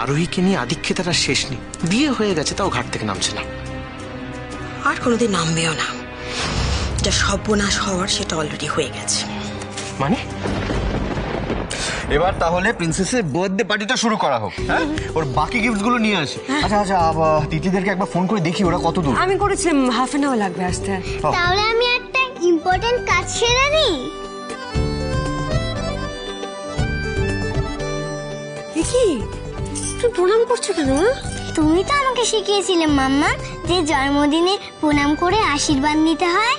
আরোহীকে নিয়ে আদিক্ষেতার আর শেষ নেই। বিয়ে হয়ে গেছে, তাও ঘাট থেকে নামছে না। আর কোনোদিন নামবেও না। যা সর্বনাশ হওয়ার সেটা অলরেডি হয়ে গেছে। মানে এবার তাহলে প্রিন্সেসের বার্থডে পার্টিটা শুরু করা হোক। হ্যাঁ, ওর বাকি গিফটস গুলো নিয়ে আসি। আচ্ছা আচ্ছা, তিতলিদেরকে একবার ফোন করে দেখি ওরা কত দূর। আমি করেছিলাম, হাফ এন আওয়ার লাগবে আসতে। তাহলে আমি একটা ইম্পর্টেন্ট কাজ সেরে নিই। কি তুই প্রণাম করছো কেন? তুমি তো আমাকে শিখিয়েছিলে মাম্মা যে জন্মদিনে প্রণাম করে আশীর্বাদ নিতে হয়।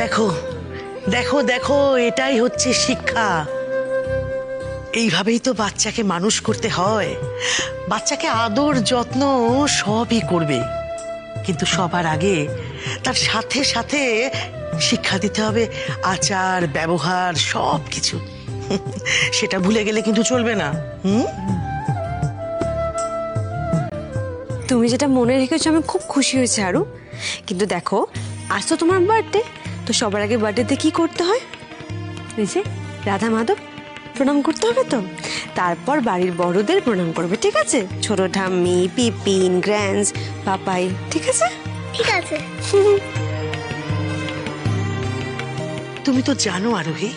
দেখো দেখো দেখো, এটাই হচ্ছে শিক্ষা। এইভাবেই তো বাচ্চাকে মানুষ করতে হয়। বাচ্চাকে আদর যত্ন সবই করবে, কিন্তু সবার আগে তার সাথে সাথে শিক্ষা দিতে হবে আচার ব্যবহার সব কিছু। সেটা ভুলে গেলে কিন্তু চলবে না। তুমি যেটা মনে রেখেছো আমি খুব খুশি হয়েছি আরু। কিন্তু দেখো, আজ তো তোমার বার্থডে, তো সবার আগে বার্থডেতে কি করতে হয়? বুঝে রাধা মাধব প্রণাম করতে হবে তো। তারপর বাড়ির বড়দের প্রণাম করবে, ঠিক আছে? ছোট ঠাম্মি, পিপিন, গ্র্যান্ডস, পাপাই, ঠিক আছে? ঠিক আছে। তুমি তো জানো আরোহী,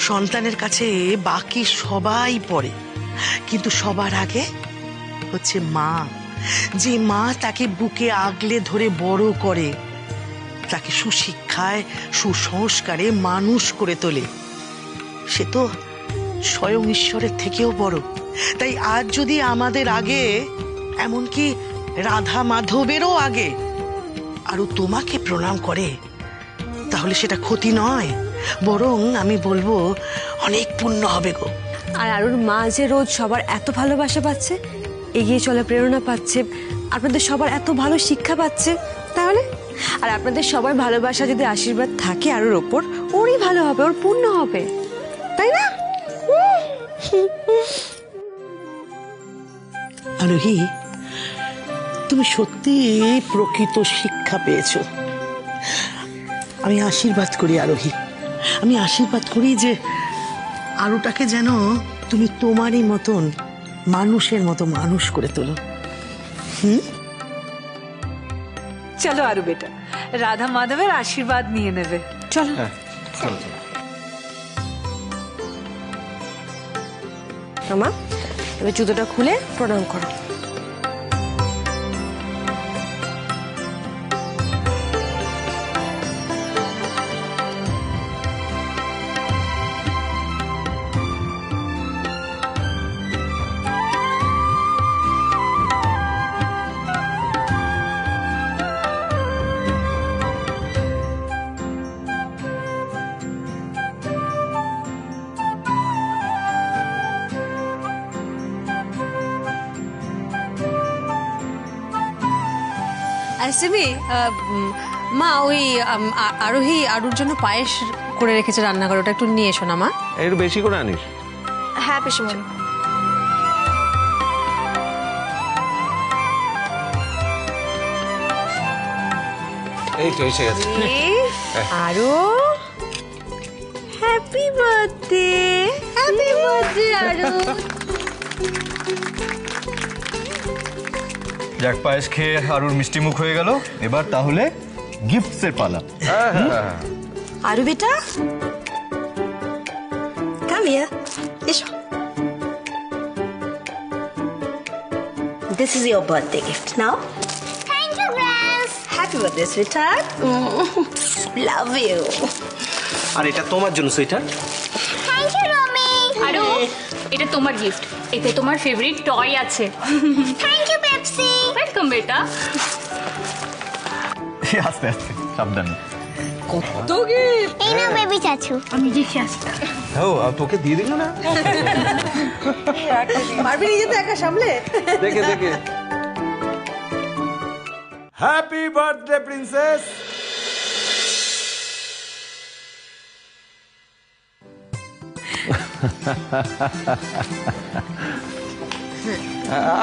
সন্তানের কাছে বাকি সবাই পড়ে, কিন্তু সবার আগে হচ্ছে মা। যে মা তাকে বুকে আগলে ধরে বড় করে, তাকে সুশিক্ষায় সুসংস্কারে মানুষ করে তোলে, সে তো স্বয়ং ঈশ্বরের থেকেও বড়। তাই আজ যদি আমাদের আগে, এমনকি রাধা মাধবেরও আগে আরো তোমাকে প্রণাম করে, তাহলে সেটা ক্ষতি নয়, বরং আমি বলবো অনেক পুণ্য হবে গো। আর আরুর মা যে রোজ সবার এত ভালোবাসা পাচ্ছে, এগিয়ে চলার প্রেরণা পাচ্ছে, আপনাদের সবার এত ভালো শিক্ষা পাচ্ছে, তাহলে আর আপনাদের সবার ভালোবাসা যদি আশীর্বাদ থাকে আরুর ওপর, ওরই ভালো হবে, ওর পূর্ণ হবে, তাই না? আরোহী, তুমি সত্যি প্রকৃত শিক্ষা পেয়েছো। আমি আশীর্বাদ করি আরোহী, আমি আশীর্বাদ করি যে আরুটাকে যেন তুমি তোমারই মতন মানুষের মতো মানুষ করে তোলো। চলো আরু বেটা, রাধা মাধবের আশীর্বাদ নিয়ে নেবে। চলো। মামা, এবার জুতোটা খুলে প্রণাম করো। সিমি, মা ওই আরোহী আরুর জন্য পায়েস করে রেখেছে রান্নাঘর, ওটা একটু নিয়ে এসো না মা। একটু বেশি করে আনিস। হ্যাঁ পিসিমণি। এই তো এসে গেছে। আরু, হ্যাপি বার্থডে, হ্যাপি বার্থডে আরু। যাক, পায়েস খেয়ে আরুর মিষ্টি মুখ হয়ে গেল। এবার তাহলে গিফটসের পালা। আরু বেটা, কাম হিয়ার, এসো। This is your birthday gift. Now, thank you grands. happy birthday, sweetheart. Love you. আর এটা তোমার জন্য সুইটার। Thank you রমি। আরো এটা তোমার গিফট, এতে তোমার ফেভারিট টয় আছে। Thank you Pepsi. ওয়েলকাম বেটা। আস্তে আস্তে, সাবধানে। এই নাও বেবি চাচু। আমি দেখি আসতে। ও, তোকে দিয়ে দিল না? পারবি নিজে তো একা সামলে? দেখে দেখে। Happy birthday princess.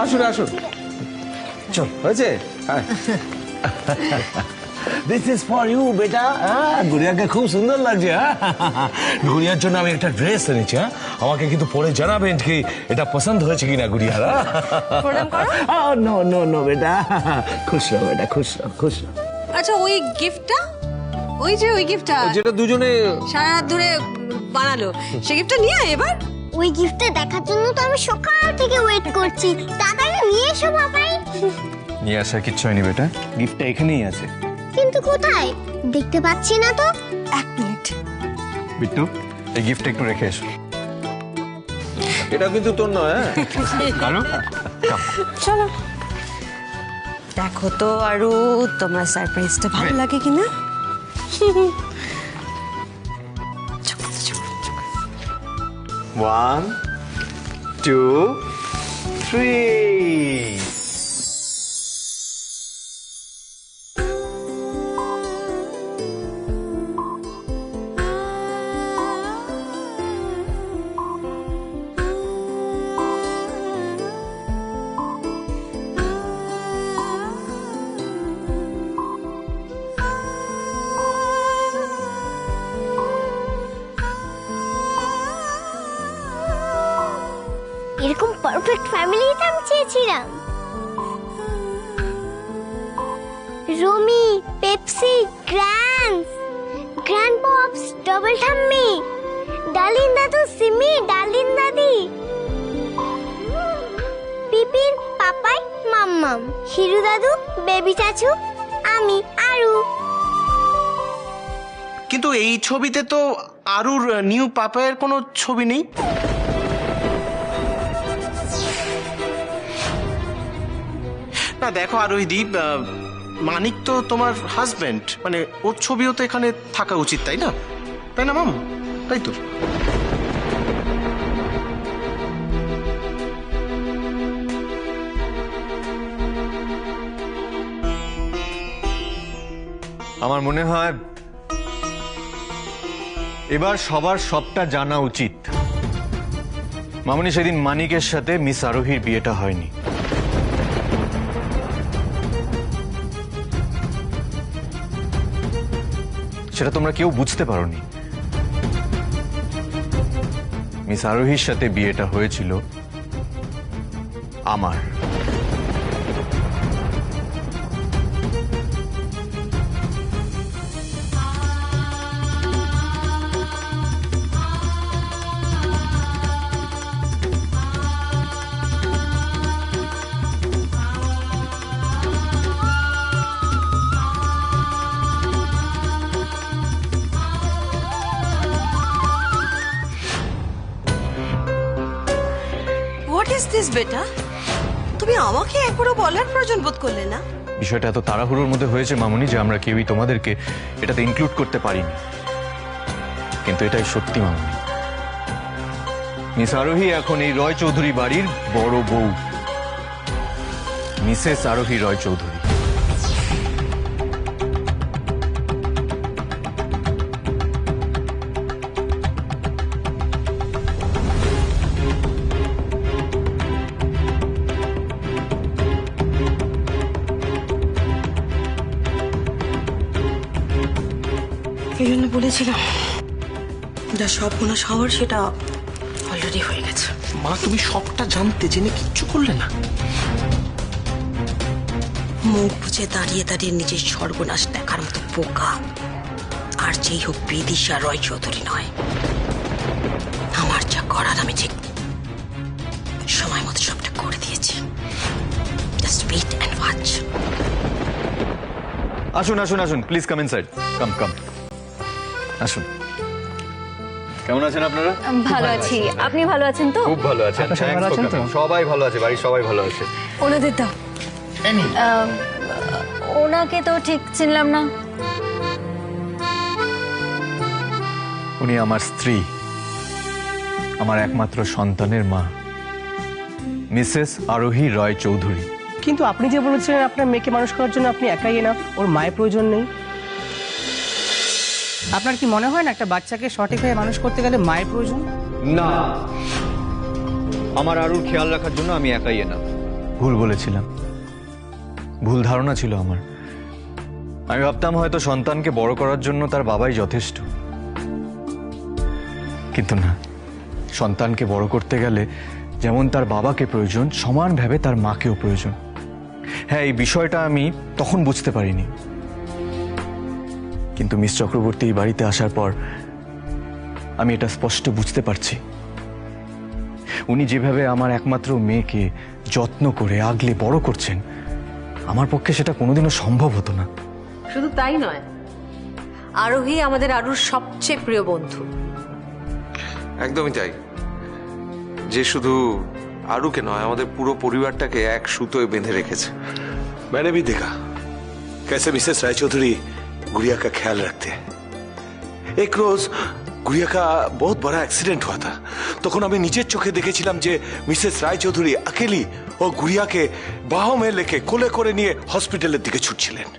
আসুন আসুন, চল, হয়েছে? দিস ইজ ফর ইউ বেটা। গুড়িয়াকে খুব সুন্দর লাগছে। গুড়িয়ার জন্য আমি একটা ড্রেস এনেছি। আমাকে কিন্তু পরে জানাবেন কি এটা পছন্দ হয়েছে কিনা গুড়িয়ার। নো নো নো বেটা, খুশ রো বেটা, খুশ রো, খুশ রো। আচ্ছা ওই গিফটটা, ওই যে ওই গিফটটা যেটা দুজনে সারা রাত ধরে বানালো, সেই গিফটটা নিয়ে আয় এবার। ওই গিফটটা দেখার জন্য তো আমি সকাল থেকে ওয়েট করছি। তাড়াতাড়ি নিয়ে এসো বাবাই। নিয়ে আসার কিচ্ছু হয়নি বেটা, গিফটটা এখানেই আছে। কিন্তু কোথায় দেখতে পাচ্ছি না তো। এক মিনিট। বিট্টু, এই গিফটটা একটু রেখে এসো। এটা কিন্তু তোর নয়। চলো দেখো তো আরো তোমার সারপ্রাইজটা ভালো লাগে কিনা। 1 2 3 এরকম পারফেক্ট ফ্যামিলিটা আমি চেয়েছিলাম। রমি, পেপসি, গ্র্যান্ড পপস, ডবল ঠাম্মি, ডালিন দাদু, সিমি, ডালিন দাদি, পিপিন, পাপাই, মাম্মাম, হিরু দাদু, বেবি চাচু, আমি আরু। কিন্তু এই ছবিতে তো আরুর নিউ পাপায়ের কোনো ছবি নেই। না দেখো আরোহীদীপ, মানিক তো তোমার হাজবেন্ড, মানে ওর ছবিও তো এখানে থাকা উচিত, তাই না? তাই না মাম? তাই তো। আমার মনে হয় এবার সবার সবটা জানা উচিত। মামনি, সেদিন মানিকের সাথে মিস আরোহীর বিয়েটা হয়নি। সেটা তোমরা কেউ বুঝতে পারোনি। মিস আরোহীর সাথে বিয়েটা হয়েছিল আমার। হোয়াট ইজ দিস বেটা? তুমি আমাকে একবারও বলার প্রয়োজন বোধ করলে না? বিষয়টা এত তাড়াহুড়োর মধ্যে হয়েছে মামনি যে আমরা কেউই তোমাদেরকে এটাতে ইনক্লুড করতে পারিনি। কিন্তু এটাই সত্যি মামনি, মিস আরোহী এখন এই রয় চৌধুরী বাড়ির বড় বউ, মিসেস আরোহী রয় চৌধুরী। এই জন্য বলেছিলাম যা সর্বনাশ হওয়ার সেটা অলরেডি হয়ে গেছে। মা তুমি সবটা জানতে জেনে কিচ্ছু করলে না। মুখ বুঝে দাঁড়িয়ে দাঁড়িয়ে নিজের সর্বনাশ দেখার মতো বোকা আর যেই হোক বিদিশা রয় চৌধুরী নয়। আমার যা করার আমি ঠিক সময় মতো সবটা করে দিয়েছি। Just wait and watch. আসুন আসুন আসুন, প্লিজ কাম ইনসাইড। কাম কাম, আসুন। কেমন আছেন আপনারা? ভালো আছি, আপনি ভালো আছেন তো? খুব ভালো আছেন, সবাই ভালো আছে, বাড়ির সবাই ভালো আছে। ওনাদের দাও। ওনাকে তো ঠিক চিনলাম না। উনি আমার স্ত্রী, আমার একমাত্র সন্তানের মা, মিসেস আরোহী রয় চৌধুরী। কিন্তু আপনি যে বলেছিলেন আপনার মেয়েকে মানুষ করার জন্য আপনি একাই এনাফ, ওর মায়ের প্রয়োজন নেই। আপনার কি মনে হয় না একটা বাচ্চাকে সঠিকভাবে মানুষ করতে গেলে মায়ের প্রয়োজন? না, আমার আরুর খেয়াল রাখার জন্য আমি একাই এনাফ। ভুল বলেছিলাম, ভুল ধারণা ছিল আমার। আমি ভাবতাম হয়তো সন্তানকে বড় করার জন্য তার বাবাই যথেষ্ট, কিন্তু না, সন্তানকে বড় করতে গেলে যেমন তার বাবাকে প্রয়োজন, সমানভাবে তার মাকেও প্রয়োজন। হ্যাঁ, এই বিষয়টা আমি তখন বুঝতে পারিনি, কিন্তু মিস চক্রবর্তী এই বাড়িতে আসার পর আমি এটা স্পষ্ট বুঝতে পারছি। উনি যেভাবে আমার একমাত্র মেয়েকে যত্ন করে আগলে বড় করছেন, আমার পক্ষে সেটা কোনোদিনও সম্ভব হতো না। শুধু তাই নয়, আরোহী আমাদের আরুর সবচেয়ে প্রিয় বন্ধু। একদমই তাই, যে শুধু আরুকে নয় আমাদের পুরো পরিবারটাকে এক সুতোয় বেঁধে রেখেছে। मैंने भी देखा कैसे मिसेस रायचौधरी गुड़िया का ख्याल रखते हैं। एक रोज गुड़िया का बहुत बड़ा एक्सीडेंट हुआ था, তখন আমি নিজের চোখে দেখেছিলাম যে মিসেস রায়চৌধুরী একেলি ও গুড়িয়াকে বাহু में लेके কোলে করে নিয়ে হসপিটালের দিকে ছুটছিলেন।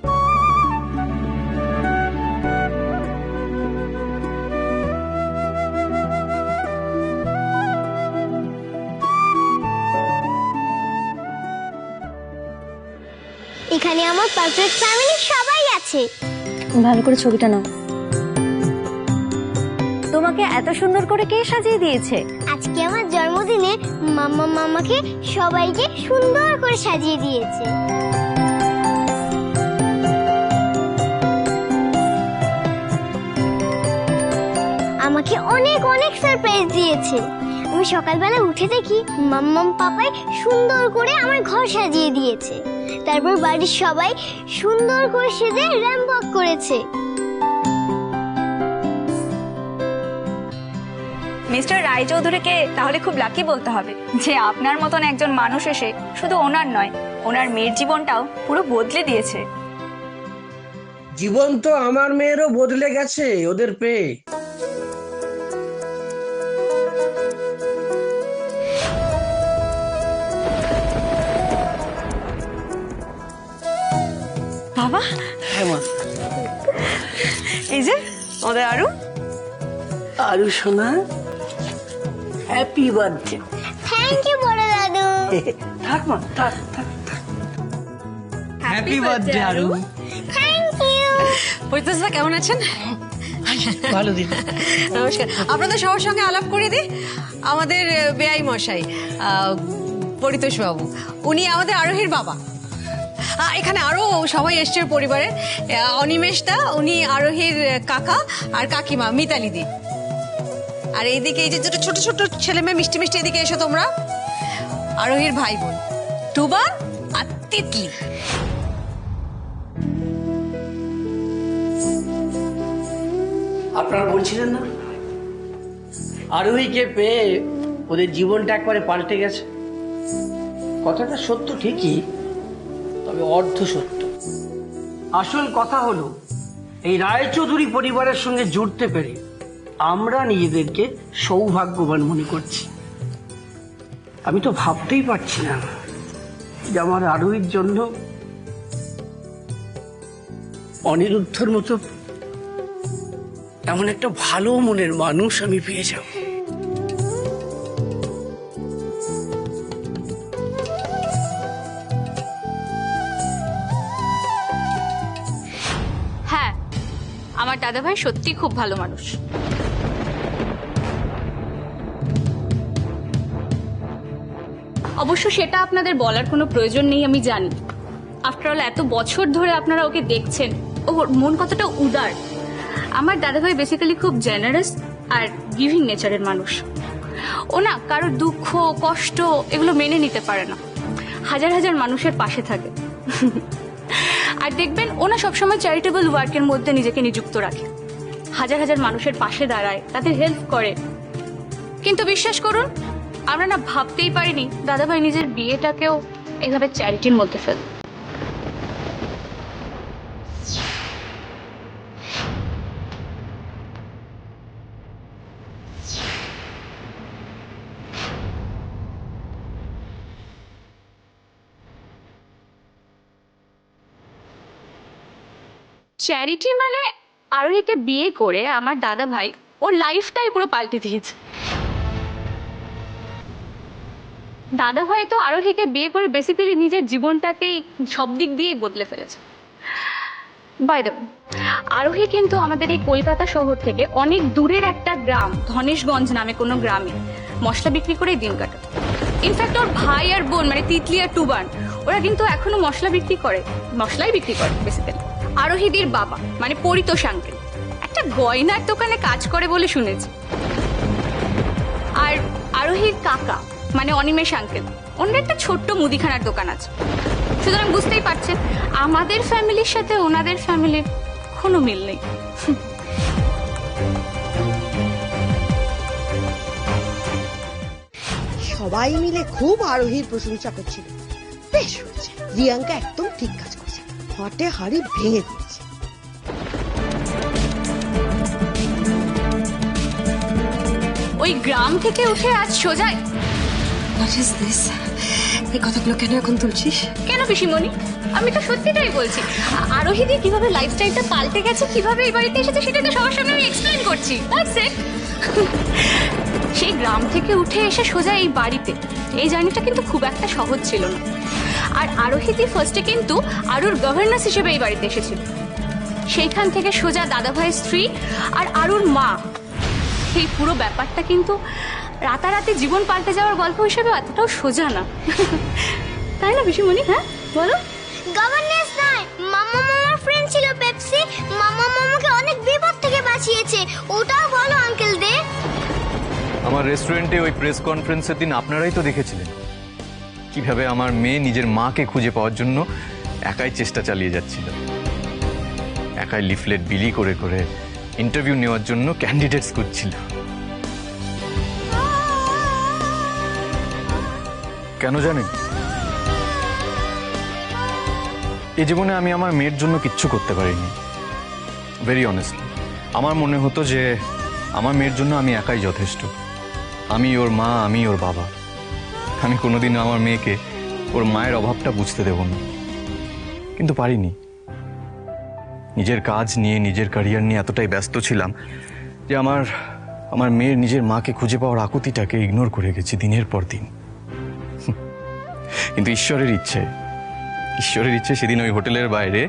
এখানে আমার পারফেক্ট ফ্যামিলি সবাই আছে। ভালো করে ছবিটা নাও। তোমাকে এত সুন্দর করে কে সাজিয়ে দিয়েছে? আজকে আমার জন্মদিনে মাম্মা মামাকে সবাইকে সুন্দর করে সাজিয়ে দিয়েছে। আমাকে অনেক অনেক সারপ্রাইজ দিয়েছে। আমি সকালবেলা উঠে দেখি মাম্মাম পাপাই সুন্দর করে আমার ঘর সাজিয়ে দিয়েছে। তারপর বাড়ির সবাই সুন্দর করে সেজে র্যাম্প ওয়াক করেছে। মিস্টার রায়চৌধুরীকে তাহলে খুব লাকি বলতে হবে যে আপনার মতন একজন মানুষ এসে শুধু ওনার নয়, ওনার মেয়ের জীবনটাও পুরো বদলে দিয়েছে। জীবন তো আমার মেয়েরও বদলে গেছে ওদের পেয়ে। বাবা, হ্যাঁ মা। এই যে আমাদের আরু। আরু সোনা, হ্যাপি বার্থডে। থ্যাংক ইউ বড় দাদু। থাক মা, থাক থাক থাক। Happy birthday Aru. Thank you. পরিতোষদা কেমন আছেন? ভালো দিন। নমস্কার। আপনাদের সবার সঙ্গে আলাপ করে দিই, আমাদের বেআই মশাই পরিতোষ বাবু, উনি আমাদের আরোহীর বাবা। এখানে আরো সবাই এসছে পরিবারে। অনিমেষ দা, উনি আরোহীর কাকা, আর কাকিমা মিতালি দি। আর এইদিকে এই যে ছোট ছোট ছেলে মেয়ে মিষ্টি মিষ্টি, এদিকে এসো তোমরা, আরোহীর ভাই বোন টুবা আর তিতলি। আপনারা বলছিলেন না আরোহীকে পেয়ে ওদের জীবনটা একবারে পাল্টে গেছে? কথাটা সত্য ঠিকই, তবে অর্ধ সত্য। আসল কথা হলো এই রায়চৌধুরী পরিবারের সঙ্গে জুড়তে পেরে আমরা নিজেদেরকে সৌভাগ্যবান মনে করছি। আমি তো ভাবতেই পারছি না যে আমার আরোহীর জন্য অনিরুদ্ধর মতো এমন একটা ভালো মনের মানুষ আমি পেয়ে যাব। হ্যাঁ, আমার দাদাভাই সত্যি খুব ভালো মানুষ। অবশ্য সেটা আপনাদের বলার কোনো প্রয়োজন নেই, আমি জানি। আফটার অল এত বছর ধরে আপনারা ওকে দেখছেন, ওর মন কতটা উদার। আমার দাদাভাই বেসিক্যালি খুব জেনারাস আর গিভিং নেচারের মানুষ। ও না কারোর দুঃখ কষ্ট এগুলো মেনে নিতে পারে না, হাজার হাজার মানুষের পাশে থাকে। আর দেখবেন ও না সবসময় চ্যারিটেবল ওয়ার্কের মধ্যে নিজেকে নিযুক্ত রাখে, হাজার হাজার মানুষের পাশে দাঁড়ায়, তাদের হেল্প করে। কিন্তু বিশ্বাস করুন, আমরা না ভাবতেই পারিনি দাদাভাই নিজের বিয়েটাকেও এইভাবে চ্যারিটির মধ্যে ফেলবে। চ্যারিটি মানে আরোহীকে বিয়ে করে আমার দাদা ভাই ওর লাইফটাই পুরো পাল্টে দিয়েছে। দাদা ভাই তো আরোহীকে বিয়ে করে বেসিক্যালি নিজের জীবনটাকেই সব দিক দিয়েই বদলে ফেলেছে। বাই দ্য আরোহী কিন্তু আমাদের এই কলকাতা শহর থেকে অনেক দূরের একটা গ্রাম ধনেশগঞ্জ নামে কোনো গ্রামে মশলা বিক্রি করে দিন কাটে। ইনফ্যাক্ট ওর ভাই আর বোন মানে তিতলি আর টুবান ওরা কিন্তু এখনো মশলাই বিক্রি করে বেসিক্যালি। আরোহীদের বাবা মানে পরিতোষ আঙ্কেল একটা গয়নার দোকানে কাজ করে বলে শুনেছি। আর আরোহীর কাকা মানে অনিমেষ আঙ্কেল ওনার একটা ছোট্ট মুদিখানার দোকান আছে। সুতরাং বুঝতেই পারছেন আমাদের ফ্যামিলির সাথে ওনাদের ফ্যামিলির কোনো মিল নেই। সবাই মিলে খুব আরোহীর প্রশংসা করছিল। বেশ হয়েছে, রিয়াঙ্কা একদম ঠিক কাজ করছে, হটে হাড়ি ভেঙে দিয়েছে। ওই গ্রাম থেকে উঠে আজ সোজাই এই কথাগুলো কেন এখন তুলছিস? কেন পিসিমণি, আমি তো সত্যিটাই বলছি। আরোহীদের কিভাবে লাইফস্টাইলটা পাল্টে গেছে, কিভাবে এই বাড়িতে এসেছে সেটা তো সবার সামনে আমি এক্সপ্লেইন করছি। সেই গ্রাম থেকে উঠে এসে সোজা এই বাড়িতে, এই জার্নিটা কিন্তু খুব একটা সহজ ছিল না। আর আরোহীদি ফার্স্টে কিন্তু আরুর গভর্নেন্স হিসেবে এই বাড়িতে এসেছিল, সেইখান থেকে সোজা দাদাভাইয়ের স্ত্রী আর আরুর মা। এই পুরো ব্যাপারটা কিন্তু রাতারাতি জীবন পাল্টে যাওয়ার গল্প হিসেবে এতটাও সোজা না, তাই না পিসিমণি? হ্যাঁ বলো। গভর্নেন্স নয়, মামা মামার ফ্রেন্ড ছিল পেপসি, মামা মামাকে অনেক বিপদ থেকে বাঁচিয়েছে, ওটাও বলো আঙ্কেল দে। আমার রেস্টুরেন্টে ওই প্রেস কনফারেন্সের দিন আপনারাই তো দেখেছিলেন কিভাবে আমার মেয়ে নিজের মাকে খুঁজে পাওয়ার জন্য একাই চেষ্টা চালিয়ে যাচ্ছিল, একাই লিফলেট বিলি করে করে ইন্টারভিউ নেওয়ার জন্য ক্যান্ডিডেটস খুঁজছিল। কেন জানেন, এই জীবনে আমি আমার মেয়ের জন্য কিচ্ছু করতে পারিনি। ভেরি অনেস্টলি আমার মনে হতো যে আমার মেয়ের জন্য আমি একাই যথেষ্ট। আমি ওর মা, আমি ওর বাবা। আমি কোনোদিন আমার মেয়েকে ওর মায়ের অভাবটা বুঝতে দেব না, কিন্তু পারিনি। নিজের কাজ নিয়ে, নিজের ক্যারিয়ার নিয়ে এতটাই ব্যস্ত ছিলাম যে আমার মেয়ের নিজের মাকে খুঁজে পাওয়ার আকুতিটাকে ইগনোর করে গেছি দিনের পর দিন। কিন্তু ঈশ্বরের ইচ্ছে সেদিন ওই হোটেলের বাইরে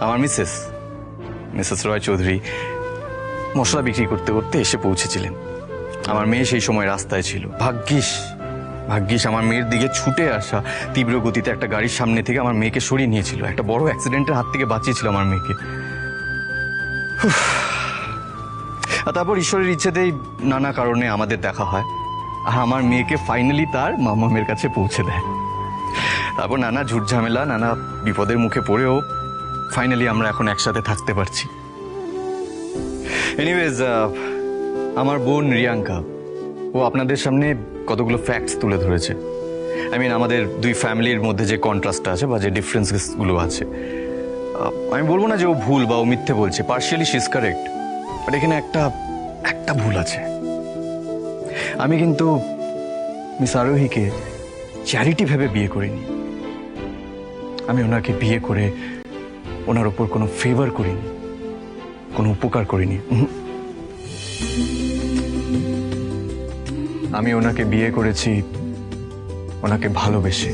আমার মিসেস রয় চৌধুরী মশলা বিক্রি করতে করতে এসে পৌঁছেছিলেন। আমার মেয়ে সেই সময় রাস্তায় ছিল। ভাগ্যিস আমার মেয়ের দিকে ছুটে আসা তীব্র গতিতে একটা গাড়ির সামনে থেকে আমার মেয়েকে সরিয়ে নিয়েছিল, একটা বড় অ্যাক্সিডেন্টের হাত থেকে বাঁচিয়েছিল আমার মেয়েকে। আর তারপর ঈশ্বরের ইচ্ছেতেই নানা কারণে আমাদের দেখা হয়, আর আমার মেয়েকে ফাইনালি তার মামামের কাছে পৌঁছে দেয়। তারপর নানা ঝুটঝামেলা, নানা বিপদের মুখে পড়েও ফাইনালি আমরা এখন একসাথে থাকতে পারছি। এনিওয়েজ, আমার বোন রিয়াঙ্কা ও আপনাদের সামনে কতগুলো ফ্যাক্টস তুলে ধরেছে। আমাদের দুই ফ্যামিলির মধ্যে যে কন্ট্রাস্টটা আছে বা যে ডিফারেন্সগুলো আছে, আমি বলবো না যে ও ভুল বা ও মিথ্যে বলছে, partially she is correct, but এখানে একটা ভুল আছে। আমি কিন্তু মিস আরোহীকে চ্যারিটি ভেবে বিয়ে করিনি। আমি ওনাকে বিয়ে করে ওনার ওপর কোনো ফেভার করিনি, কোনো উপকার করিনি। আমি ওনাকে বিয়ে করেছি ওনাকে ভালোবেসে।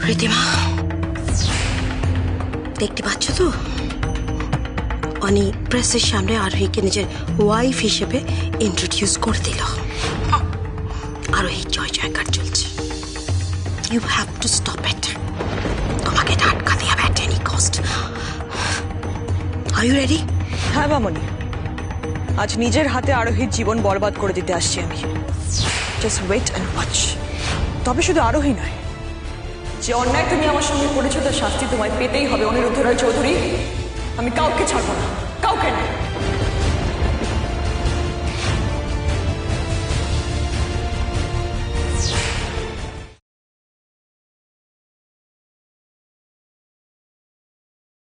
রিদিমা, দেখতে পাচ্ছ তো অনি প্রেসের সামনে আরোহীকে নিজের ওয়াইফ হিসেবে ইন্ট্রোডিউস করে দিল। আরোহীর জয় জয়কার চলছে। You have to stop it. তোমাকে এটা আটকাতে হবে at any cost. Are you ready? হ্যাঁ মামনি, আজ নিজের হাতে আরোহীর জীবন বরবাদ করে দিতে আসছি আমি। Just wait and watch. তবে শুধু আরোহী নয়, যে অন্যায় তুমি আমার সঙ্গে করেছো তার শাস্তি তোমায় পেতেই হবে অনিরুদ্ধ রায় চৌধুরী। আমি কাউকে ছাড়বো না, কাউকে না।